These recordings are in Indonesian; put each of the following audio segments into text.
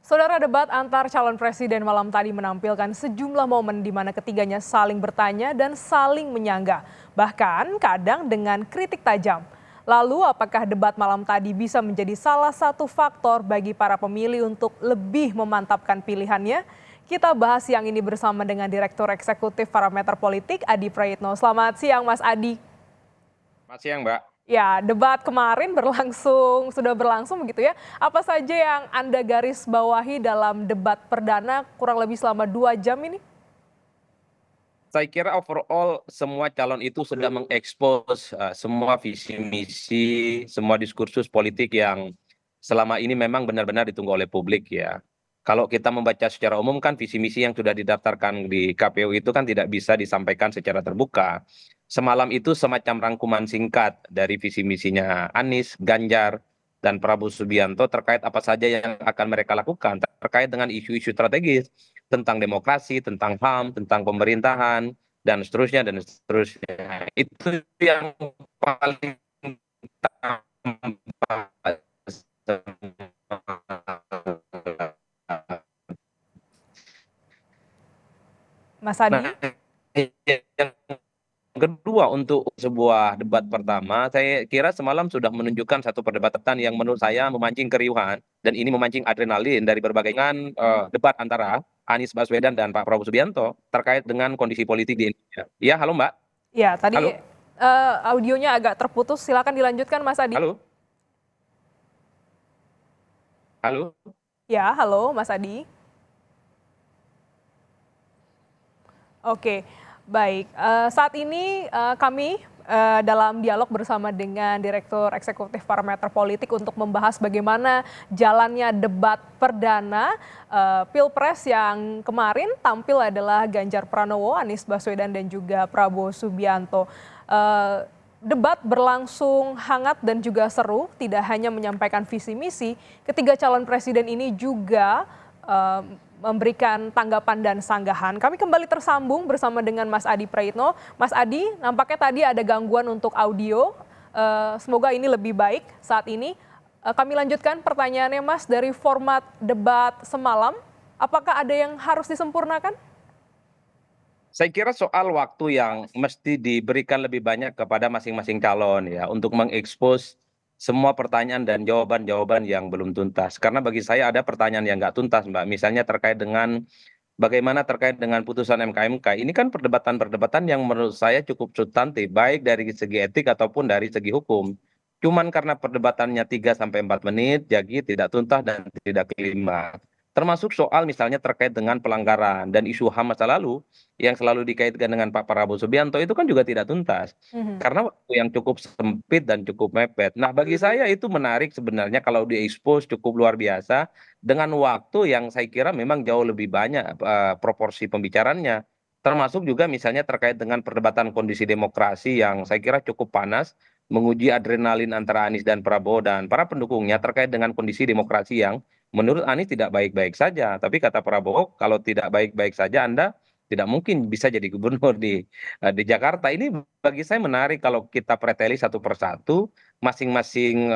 Saudara, debat antar calon presiden malam tadi menampilkan sejumlah momen di mana ketiganya saling bertanya dan saling menyanggah, bahkan kadang dengan kritik tajam. Lalu, apakah debat malam tadi bisa menjadi salah satu faktor bagi para pemilih untuk lebih memantapkan pilihannya? Kita bahas siang ini bersama dengan Direktur Eksekutif Parameter Politik, Adi Praitno. Selamat siang, Mas Adi. Selamat siang, Mbak. Ya, debat kemarin sudah berlangsung begitu ya. Apa saja yang Anda garis bawahi dalam debat perdana kurang lebih selama 2 jam ini? Saya kira overall semua calon itu sudah mengekspos semua visi misi, semua diskursus politik yang selama ini memang benar-benar ditunggu oleh publik ya. Kalau kita membaca secara umum kan visi misi yang sudah didaftarkan di KPU itu kan tidak bisa disampaikan secara terbuka. Semalam itu semacam rangkuman singkat dari visi misinya Anies, Ganjar, dan Prabowo Subianto terkait apa saja yang akan mereka lakukan terkait dengan isu-isu strategis tentang demokrasi, tentang HAM, tentang pemerintahan, dan seterusnya, dan seterusnya. Itu yang paling tampak. Mas Nah, Adi? yang kedua untuk sebuah debat pertama, saya kira semalam sudah menunjukkan satu perdebatan yang menurut saya memancing keriuhan dan ini memancing adrenalin dari berbagai dengan debat antara Anies Baswedan dan Pak Prabowo Subianto terkait dengan kondisi politik di Indonesia. Ya, halo Mbak. Ya, tadi Halo, audionya agak terputus. Silakan dilanjutkan, Mas Adi. halo, halo. Ya, halo, Mas Adi. Oke, baik. Saat ini kami dalam dialog bersama dengan Direktur Eksekutif Parameter Politik untuk membahas bagaimana jalannya debat perdana Pilpres yang kemarin tampil adalah Ganjar Pranowo, Anies Baswedan dan juga Prabowo Subianto. Debat berlangsung hangat dan juga seru, tidak hanya menyampaikan visi misi, ketiga calon presiden ini juga eh, memberikan tanggapan dan sanggahan. Kami kembali tersambung bersama dengan Mas Adi Praitno. Mas Adi, nampaknya tadi ada gangguan untuk audio. Semoga ini lebih baik saat ini. Kami lanjutkan pertanyaannya, Mas, dari format debat semalam. Apakah ada yang harus disempurnakan? Saya kira soal waktu yang mesti diberikan lebih banyak kepada masing-masing calon ya untuk mengekspos semua pertanyaan dan jawaban-jawaban yang belum tuntas. Karena bagi saya ada pertanyaan yang nggak tuntas, Mbak. Misalnya terkait dengan bagaimana terkait dengan putusan MK-MK. Ini kan perdebatan-perdebatan yang menurut saya cukup substantif, baik dari segi etik ataupun dari segi hukum. Cuman karena perdebatannya 3 sampai 4 menit, jadi tidak tuntas dan tidak kelima. Termasuk soal misalnya terkait dengan pelanggaran dan isu HAM masa lalu yang selalu dikaitkan dengan Pak Prabowo Subianto itu kan juga tidak tuntas. Mhm. Karena waktu yang cukup sempit dan cukup mepet. Nah, bagi saya itu menarik sebenarnya kalau diekspos cukup luar biasa dengan waktu yang saya kira memang jauh lebih banyak proporsi pembicaranya. Termasuk juga misalnya terkait dengan perdebatan kondisi demokrasi yang saya kira cukup panas, menguji adrenalin antara Anies dan Prabowo dan para pendukungnya terkait dengan kondisi demokrasi yang menurut Anies tidak baik-baik saja. Tapi kata Prabowo, kalau tidak baik-baik saja Anda tidak mungkin bisa jadi gubernur di Jakarta. Ini bagi saya menarik kalau kita preteli satu persatu masing-masing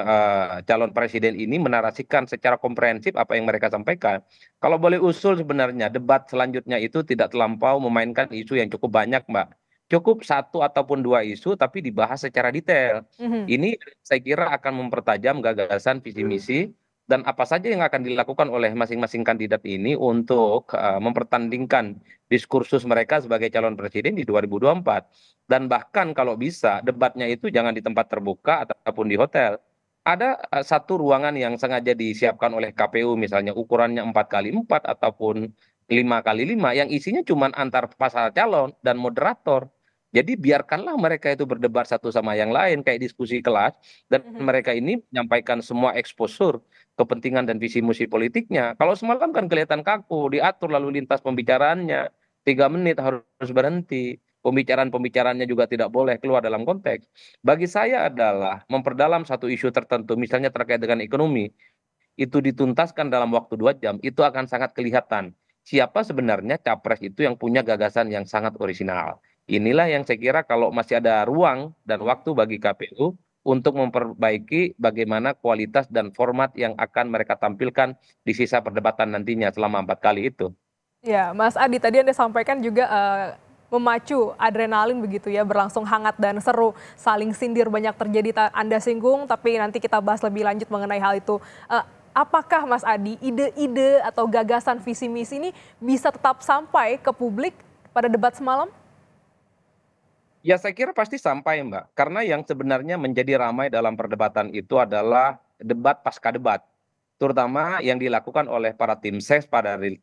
calon presiden ini menarasikan secara komprehensif apa yang mereka sampaikan. Kalau boleh usul sebenarnya debat selanjutnya itu tidak terlampau memainkan isu yang cukup banyak, Mbak. Cukup satu ataupun dua isu tapi dibahas secara detail. Mhm. Ini saya kira akan mempertajam gagasan visi misi dan apa saja yang akan dilakukan oleh masing-masing kandidat ini untuk mempertandingkan diskursus mereka sebagai calon presiden di 2024. Dan bahkan kalau bisa debatnya itu jangan di tempat terbuka ataupun di hotel. Ada satu ruangan yang sengaja disiapkan oleh KPU misalnya ukurannya 4x4 ataupun 5x5 yang isinya cuma antar pasal calon dan moderator. Jadi biarkanlah mereka itu berdebat satu sama yang lain kayak diskusi kelas dan Mhm. mereka ini menyampaikan semua eksposur kepentingan dan visi misi politiknya. Kalau semalam kan kelihatan kaku, diatur lalu lintas pembicaraannya, 3 menit harus berhenti. Pembicaraan-pembicaraannya juga tidak boleh keluar dalam konteks. Bagi saya adalah memperdalam satu isu tertentu, misalnya terkait dengan ekonomi, itu dituntaskan dalam waktu 2 jam, itu akan sangat kelihatan siapa sebenarnya capres itu yang punya gagasan yang sangat orisinal. Inilah yang saya kira kalau masih ada ruang dan waktu bagi KPU untuk memperbaiki bagaimana kualitas dan format yang akan mereka tampilkan di sisa perdebatan nantinya selama 4 kali itu. Ya, Mas Adi, tadi Anda sampaikan juga memacu adrenalin begitu ya, berlangsung hangat dan seru, saling sindir banyak terjadi, Anda singgung, tapi nanti kita bahas lebih lanjut mengenai hal itu. Apakah Mas Adi, ide-ide atau gagasan visi misi ini bisa tetap sampai ke publik pada debat semalam? Ya saya kira pasti sampai Mbak, karena yang sebenarnya menjadi ramai dalam perdebatan itu adalah debat pasca debat. Terutama yang dilakukan oleh para tim ses,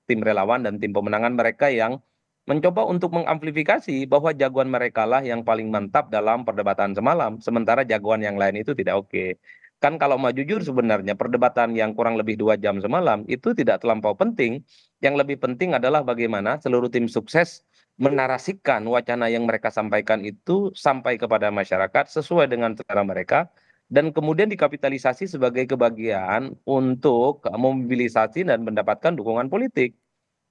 tim relawan dan tim pemenangan mereka yang mencoba untuk mengamplifikasi bahwa jagoan mereka lah yang paling mantap dalam perdebatan semalam, sementara jagoan yang lain itu tidak oke. Kan kalau mau jujur sebenarnya perdebatan yang kurang lebih 2 jam semalam itu tidak terlampau penting. Yang lebih penting adalah bagaimana seluruh tim sukses menarasikan wacana yang mereka sampaikan itu sampai kepada masyarakat sesuai dengan selera mereka dan kemudian dikapitalisasi sebagai kebahagiaan untuk memobilisasi dan mendapatkan dukungan politik.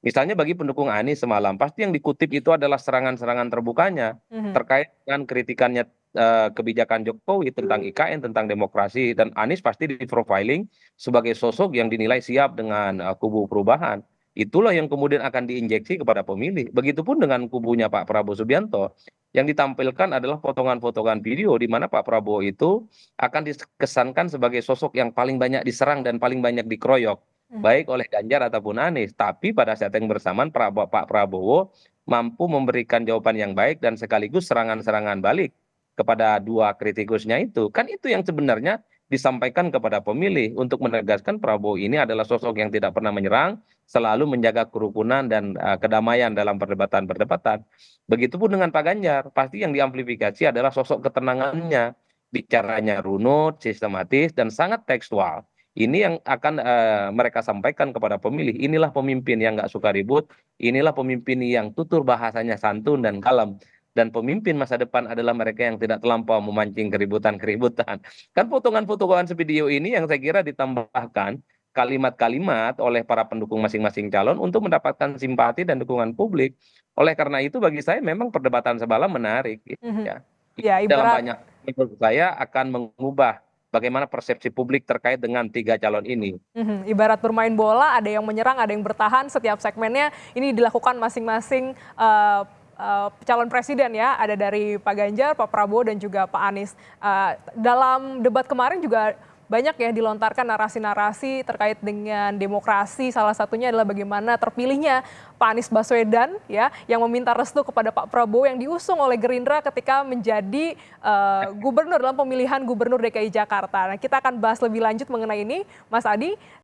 Misalnya bagi pendukung Anies semalam, pasti yang dikutip itu adalah serangan-serangan terbukanya Mhm. terkait dengan kritikannya kebijakan Jokowi tentang IKN, tentang demokrasi, dan Anies pasti di-profiling sebagai sosok yang dinilai siap dengan kubu perubahan. Itulah yang kemudian akan diinjeksi kepada pemilih. Begitupun dengan kubunya Pak Prabowo Subianto, yang ditampilkan adalah potongan-potongan video di mana Pak Prabowo itu akan dikesankan sebagai sosok yang paling banyak diserang dan paling banyak dikeroyok Mhm. baik oleh Ganjar ataupun Anies. Tapi pada saat yang bersamaan Pak Prabowo mampu memberikan jawaban yang baik dan sekaligus serangan-serangan balik kepada dua kritikusnya itu. Kan itu yang sebenarnya disampaikan kepada pemilih untuk menegaskan Prabowo ini adalah sosok yang tidak pernah menyerang, selalu menjaga kerukunan dan kedamaian dalam perdebatan-perdebatan. Begitupun dengan Pak Ganjar, pasti yang diamplifikasi adalah sosok ketenangannya, bicaranya runut, sistematis, dan sangat tekstual. Ini yang akan mereka sampaikan kepada pemilih. Inilah pemimpin yang nggak suka ribut, inilah pemimpin yang tutur bahasanya santun dan kalem. Dan pemimpin masa depan adalah mereka yang tidak terlampau memancing keributan-keributan. Kan potongan-potongan video ini yang saya kira ditambahkan kalimat-kalimat oleh para pendukung masing-masing calon untuk mendapatkan simpati dan dukungan publik. Oleh karena itu bagi saya memang perdebatan semalam menarik. Gitu Mhm. ya. Ya, Dalam ibarat banyak menurut saya akan mengubah bagaimana persepsi publik terkait dengan 3 calon ini. ibarat bermain bola, ada yang menyerang, ada yang bertahan, setiap segmennya ini dilakukan masing-masing calon presiden ya, ada dari Pak Ganjar, Pak Prabowo, dan juga Pak Anies. Dalam debat kemarin juga banyak ya dilontarkan narasi-narasi terkait dengan demokrasi, salah satunya adalah bagaimana terpilihnya Pak Anies Baswedan ya, yang meminta restu kepada Pak Prabowo yang diusung oleh Gerindra ketika menjadi gubernur dalam pemilihan gubernur DKI Jakarta. Nah, kita akan bahas lebih lanjut mengenai ini, Mas Adi.